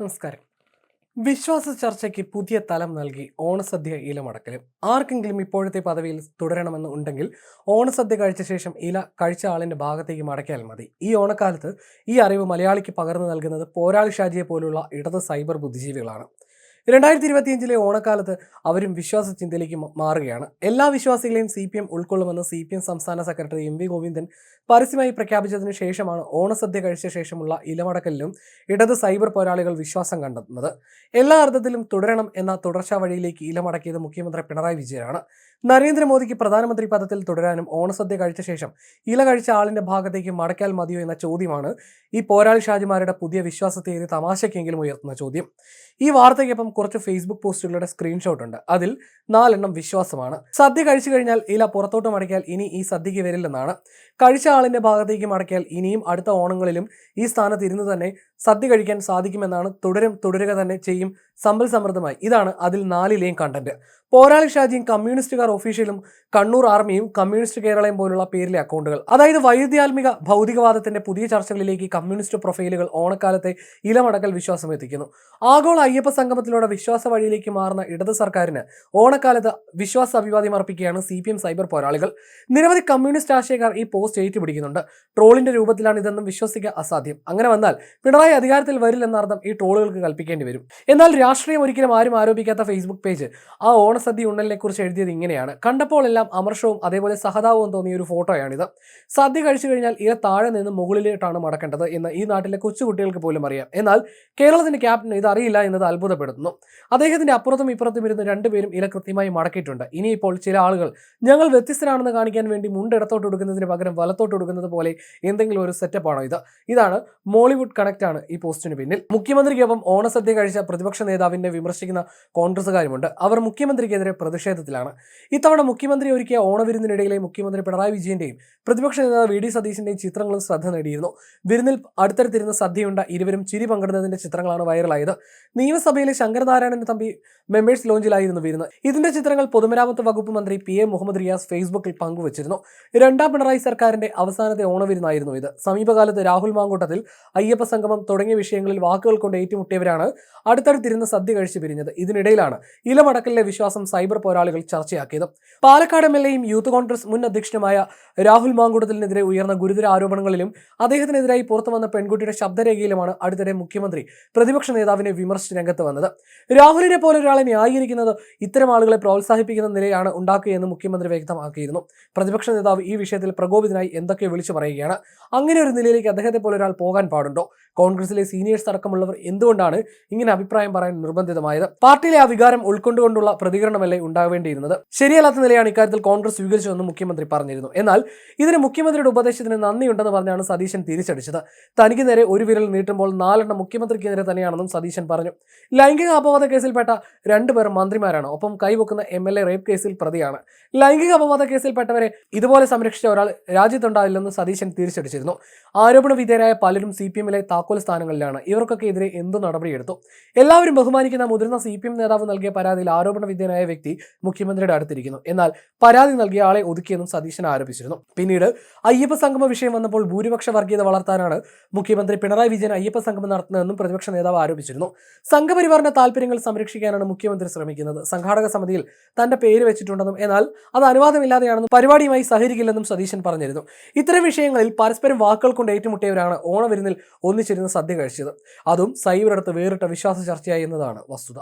നമസ്കാരം. വിശ്വാസ ചർച്ചയ്ക്ക് പുതിയ തലം നൽകി ഓണസദ്യ ഇലമടക്കലും. ആർക്കെങ്കിലും ഇപ്പോഴത്തെ പദവിയിൽ തുടരണമെന്ന് ഉണ്ടെങ്കിൽ ഓണസദ്യ കഴിച്ച ശേഷം ഇല കഴിച്ച ആളിന്റെ ഭാഗത്തേക്ക് മടക്കിയാൽ മതി. ഈ ഓണക്കാലത്ത് ഈ അറിവ് മലയാളിക്ക് പകർന്നു നൽകുന്നത് പോരാളി ഷാജിയെ പോലുള്ള ഇടത് സൈബർ ബുദ്ധിജീവികളാണ്. 2025 ഓണക്കാലത്ത് അവരും വിശ്വാസ ചിന്തയിലേക്ക് മാറുകയാണ്. എല്ലാ വിശ്വാസികളെയും CPM ഉൾക്കൊള്ളുമെന്ന് CPM സംസ്ഥാന സെക്രട്ടറി MV ഗോവിന്ദൻ പരസ്യമായി പ്രഖ്യാപിച്ചതിനു ശേഷമാണ് ഓണസദ്യ കഴിച്ച ശേഷമുള്ള ഇലമടക്കലിലും ഇടത് സൈബർ പോരാളികൾ വിശ്വാസം കണ്ടെത്തുന്നത്. എല്ലാ അർത്ഥത്തിലും തുടരണം എന്ന തുടർച്ചാ വഴിയിലേക്ക് ഇലമടക്കിയത് മുഖ്യമന്ത്രി പിണറായി വിജയനാണ്. നരേന്ദ്രമോദിക്ക് പ്രധാനമന്ത്രി പദത്തിൽ തുടരാനും ഓണസദ്യ കഴിച്ച ശേഷം ഇല കഴിച്ച ആളിന്റെ ഭാഗത്തേക്ക് മടക്കാൽ മതിയോ എന്ന ചോദ്യമാണ് ഈ പോരാളി ഷാജിമാരുടെ പുതിയ വിശ്വാസത്തെ തമാശയ്ക്കെങ്കിലും ഉയർത്തുന്ന ചോദ്യം. ഈ വാർത്തയ്ക്കൊപ്പം കുറച്ച് ഫേസ്ബുക്ക് പോസ്റ്റുകളുടെ സ്ക്രീൻഷോട്ട് ഉണ്ട്. അതിൽ 4 എണ്ണം വിശ്വാസമാണ്. സദ്യ കഴിച്ചു കഴിഞ്ഞാൽ ഇല പുറത്തോട്ട് മടക്കിയാൽ ഇനി ഈ സദ്യക്ക് വരില്ലെന്നാണ്. കഴിച്ച ആളിന്റെ ഭാഗത്തേക്ക് മടക്കിയാൽ ഇനിയും അടുത്ത ഓണങ്ങളിലും ഈ സ്ഥാനത്ത് ഇരുന്ന് തന്നെ സദ്യ കഴിക്കാൻ സാധിക്കുമെന്നാണ്. തുടരുക തന്നെ ചെയ്യും സമ്പൽ സമൃദ്ധമായി. ഇതാണ് അതിൽ 4ലെയും കണ്ടന്റ്. പോരാളി ഷാജിയും കമ്മ്യൂണിസ്റ്റുകാർ ഒഫീഷ്യലും കണ്ണൂർ ആർമിയും കമ്മ്യൂണിസ്റ്റ് കേരളയും പോലുള്ള പേരിലെ അക്കൗണ്ടുകൾ. അതായത് വൈരുദ്ധ്യാത്മിക ഭൗതികവാദത്തിന്റെ പുതിയ ചർച്ചകളിലേക്ക് കമ്മ്യൂണിസ്റ്റ് പ്രൊഫൈലുകൾ ഓണക്കാലത്തെ ഇലമടക്കൽ വിശ്വാസം എത്തിക്കുന്നു. ആഗോള അയ്യപ്പ സംഗമത്തിലൂടെ വിശ്വാസ വഴിയിലേക്ക് മാറുന്ന ഇടത് സർക്കാരിന് ഓണക്കാലത്ത് വിശ്വാസ അഭിവാദ്യം അർപ്പിക്കുകയാണ് CPM സൈബർ പോരാളികൾ. നിരവധി കമ്മ്യൂണിസ്റ്റ് ആശയക്കാർ ഈ പോസ്റ്റ് ഏറ്റുപിടിക്കുന്നുണ്ട്. ട്രോളിന്റെ രൂപത്തിലാണ് ഇതെന്നും വിശ്വസിക്കുക അസാധ്യം. അങ്ങനെ വന്നാൽ പിണറായി അധികാരത്തിൽ വരില്ലെന്നർത്ഥം ഈ ട്രോളുകൾക്ക് കൽപ്പിക്കേണ്ടി വരും. എന്നാൽ രാഷ്ട്രീയം ഒരിക്കലും ആരും ആരോപിക്കാത്ത ഫേസ്ബുക്ക് പേജ് ആ ഓണസദ്യ ഉണ്ണലിനെ കുറിച്ച് എഴുതിയത് ഇങ്ങനെയാണ്. കണ്ടപ്പോൾ എല്ലാം അമർഷവും അതേപോലെ സഹതാപവും തോന്നിയ ഒരു ഫോട്ടോയാണിത്. സദ്യ കഴിച്ചു കഴിഞ്ഞാൽ ഇല താഴെ നിന്ന് മുകളിലോട്ടാണ് മടക്കേണ്ടത് എന്ന് ഈ നാട്ടിലെ കൊച്ചുകുട്ടികൾക്ക് പോലും അറിയാം. എന്നാൽ കേരളത്തിന്റെ ക്യാപ്റ്റൻ ഇത് അറിയില്ല എന്നത് അത്ഭുതപ്പെടുത്തുന്നു. അദ്ദേഹത്തിന്റെ അപ്പുറത്തും ഇപ്പുറത്തും ഇരുന്ന് രണ്ടുപേരും ഇല കൃത്യമായി മടക്കിയിട്ടുണ്ട്. ഇനിയിപ്പോൾ ചില ആളുകൾ ഞങ്ങൾ വ്യത്യസ്തരാണെന്ന് കാണിക്കാൻ വേണ്ടി മുണ്ട് ഇടത്തോട്ട് കൊടുക്കുന്നതിന് പകരം വലത്തോട്ട് കൊടുക്കുന്നത് പോലെ എന്തെങ്കിലും ഒരു സെറ്റപ്പാണോ ഇത്? ഇതാണ് മോളിവുഡ് കണക്ട് ആണ് ഈ പോസ്റ്റിന് പിന്നിൽ. മുഖ്യമന്ത്രിക്കൊപ്പം ഓണസദ്യ കഴിച്ച പ്രതിപക്ഷ നേതാവിനെ വിമർശിക്കുന്ന കോൺഗ്രസുകാരുമുണ്ട്. അവർ മുഖ്യമന്ത്രിക്കെതിരെ പ്രതിഷേധത്തിലാണ്. ഇത്തവണ മുഖ്യമന്ത്രി ഒരുക്കിയ ഓണവിരുന്നിനിടയിലെ മുഖ്യമന്ത്രി പിണറായി വിജയന്റെയും പ്രതിപക്ഷ നേതാവ് VD സതീശന്റെയും ചിത്രങ്ങളും ശ്രദ്ധ നേടിയിരുന്നു. വിരുന്നിൽ അടുത്തടുത്തിരുന്ന് സദ്യയുണ്ട ഇരുവരും ചിരി പങ്കിടുന്നതിന്റെ ചിത്രങ്ങളാണ് വൈറലായത്. നിയമസഭയിലെ ശങ്കരനാരായണൻ തമ്പി മെമ്പേഴ്സ് ലോഞ്ചിലായിരുന്നു വിരുന്ന്. ഇതിന്റെ ചിത്രങ്ങൾ പൊതുമരാമത്ത് വകുപ്പ് മന്ത്രി PA മുഹമ്മദ് റിയാസ് ഫേസ്ബുക്കിൽ പങ്കുവച്ചിരുന്നു. രണ്ടാം പിണറായി സർക്കാരിന്റെ അവസാനത്തെ ഓണവിരുന്നായിരുന്നു ഇത്. സമീപകാലത്ത് രാഹുൽ മാങ്കൂട്ടത്തിൽ അയ്യപ്പ സംഗമം തുടങ്ങിയ വിഷയങ്ങളിൽ വാക്കുകൾ കൊണ്ട് ഏറ്റുമുട്ടിയവരാണ് അടുത്തടുത്തിരുന്ന് സദ്യ കഴിച്ചു പിരിഞ്ഞത്. ഇതിനിടയിലാണ് ഇലമടക്കലിലെ വിശ്വാസം സൈബർ പോരാളികൾ ചർച്ചയാക്കിയത്. പാലക്കാട് MLAയും യൂത്ത് കോൺഗ്രസ് മുൻ അധ്യക്ഷനുമായ രാഹുൽ മാങ്കൂട്ടത്തിനെതിരെ ഉയർന്ന ഗുരുതര ആരോപണങ്ങളിലും അദ്ദേഹത്തിനെതിരായി പുറത്തു വന്ന പെൺകുട്ടിയുടെ ശബ്ദരേഖയിലുമാണ് അടുത്തിടെ മുഖ്യമന്ത്രി പ്രതിപക്ഷ നേതാവിനെ വിമർശിച്ച് രംഗത്ത് വന്നത്. രാഹുലിനെ പോലെ ഒരാളെ ന്യായീകരിക്കുന്നത് ഇത്തരം ആളുകളെ പ്രോത്സാഹിപ്പിക്കുന്ന നിലയാണ് ഉണ്ടാക്കുകയെന്ന് മുഖ്യമന്ത്രി വ്യക്തമാക്കിയിരുന്നു. പ്രതിപക്ഷ നേതാവ് ഈ വിഷയത്തിൽ പ്രകോപിതനായി എന്തൊക്കെയോ വിളിച്ചു പറയുകയാണ്. അങ്ങനെ ഒരു നിലയിലേക്ക് അദ്ദേഹത്തെ പോലെ ഒരാൾ പോകാൻ പാടുണ്ടോ? കോൺഗ്രസിലെ സീനിയേഴ്സ് അടക്കമുള്ളവർ എന്തുകൊണ്ടാണ് ഇങ്ങനെ അഭിപ്രായം പറയാൻ നിർബന്ധിതമായത്? പാർട്ടിയിലെ ആ വികാരം ഉൾക്കൊണ്ടുകൊണ്ടുള്ള പ്രതികരണമല്ലേ ഉണ്ടാവേണ്ടിയിരുന്നത്? ശരിയല്ലാത്ത നിലയാണ് ഇക്കാര്യത്തിൽ കോൺഗ്രസ് സ്വീകരിച്ചതെന്ന് മുഖ്യമന്ത്രി പറഞ്ഞിരുന്നു. എന്നാൽ ഇതിന് മുഖ്യമന്ത്രിയുടെ ഉപദേശത്തിന് നന്ദിയുണ്ടെന്ന് പറഞ്ഞാണ് സതീശൻ തിരിച്ചടിച്ചത്. തനിക്ക് നേരെ ഒരു വിരൽ നീട്ടുമ്പോൾ 4 എണ്ണം മുഖ്യമന്ത്രിക്കെതിരെ തന്നെയാണെന്നും സതീശൻ പറഞ്ഞു. ലൈംഗിക അപവാദ കേസിൽപ്പെട്ട 2 പേർ മന്ത്രിമാരാണ്. ഒപ്പം കൈവെക്കുന്ന MLA റേപ്പ് കേസിൽ പ്രതിയാണ്. ലൈംഗിക അപവാദ കേസിൽപ്പെട്ടവരെ ഇതുപോലെ സംരക്ഷിച്ച ഒരാൾ രാജ്യത്തുണ്ടാവില്ലെന്ന് സതീശൻ തിരിച്ചടിച്ചിരുന്നു. ആരോപണ വിധേയരായ പലരും CPMലെ താക്കോൽ സ്ഥാനങ്ങളിലാണ്. ഇവർക്കൊക്കെ എതിരെ എന്തു നടപടിയെടുത്തു? എല്ലാവരും ബഹുമാനിക്കുന്ന മുതിർന്ന CPM നേതാവ് നൽകിയ പരാതിയിൽ ആരോപണ വിധേയനായ വ്യക്തി മുഖ്യമന്ത്രിയുടെ അടുത്തിരിക്കുന്നു. എന്നാൽ പരാതി നൽകിയ ആളെ ഒതുക്കിയെന്നും സതീശൻ ആരോപിച്ചിരുന്നു. പിന്നീട് അയ്യപ്പ സംഗമ വിഷയം വന്നപ്പോൾ ഭൂരിപക്ഷ വർഗീയത വളർത്താനാണ് മുഖ്യമന്ത്രി പിണറായി വിജയൻ അയ്യപ്പ സംഗമം നടത്തുന്നതെന്നും പ്രതിപക്ഷ നേതാവ് ആരോപിച്ചിരുന്നു. സംഘപരിവാറിന്റെ താല്പര്യങ്ങൾ സംരക്ഷിക്കാനാണ് മുഖ്യമന്ത്രി ശ്രമിക്കുന്നത്. സംഘാടക സമിതിയിൽ തന്റെ പേര് വെച്ചിട്ടുണ്ടെന്നും എന്നാൽ അത് അനുവാദമില്ലാതെയാണെന്നും പരിപാടിയുമായി സഹകരിക്കില്ലെന്നും സതീശൻ പറഞ്ഞിരുന്നു. ഇത്തരം വിഷയങ്ങളിൽ പരസ്പരം വാക്കുകൾ കൊണ്ട് ഏറ്റുമുട്ടിയവരാണ് ഓണവിരുന്നിൽ ഒന്നിച്ചിരുന്ന് സദ്യ കഴിച്ചത്. അതും സൈബർ അടുത്ത് വേറിട്ട വിശ്വാസ ചർച്ചയായി എന്നതാണ് വസ്തുത.